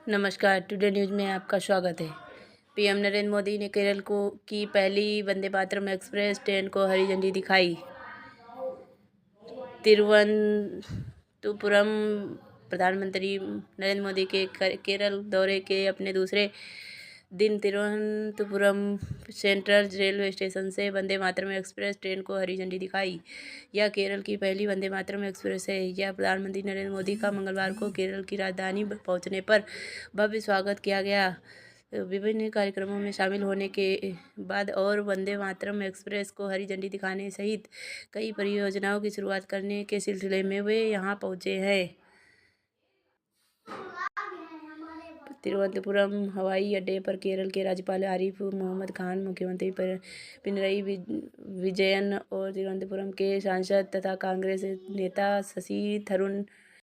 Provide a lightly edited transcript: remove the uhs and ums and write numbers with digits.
नमस्कार, today news में आपका स्वागत है। पीएम नरेंद्र मोदी ने केरल को की पहली वंदे भारत एक्सप्रेस ट्रेन को हरी झंडी दिखाई। तिरुवनंतपुरम प्रधानमंत्री नरेंद्र मोदी के केरल दौरे के अपने दूसरे दिन तिरुवनंतपुरम सेंट्रल रेलवे स्टेशन से वंदे मातरम एक्सप्रेस ट्रेन को हरी झंडी दिखाई। यह केरल की पहली वंदे मातरम एक्सप्रेस है। यह प्रधानमंत्री नरेंद्र मोदी का मंगलवार को केरल की राजधानी पहुंचने पर भव्य स्वागत किया गया। विभिन्न कार्यक्रमों में शामिल होने के बाद और वंदे मातरम एक्सप्रेस को हरी झंडी दिखाने सहित कई परियोजनाओं की शुरुआत करने के सिलसिले में वे यहां पहुंचे हैं। तिरुवनंतपुरम हवाई अड्डे पर केरल के राज्यपाल आरिफ मोहम्मद खान, मुख्यमंत्री पिनरई विजयन और तिरुवनंतपुरम के सांसद तथा कांग्रेस नेता शशि थरूर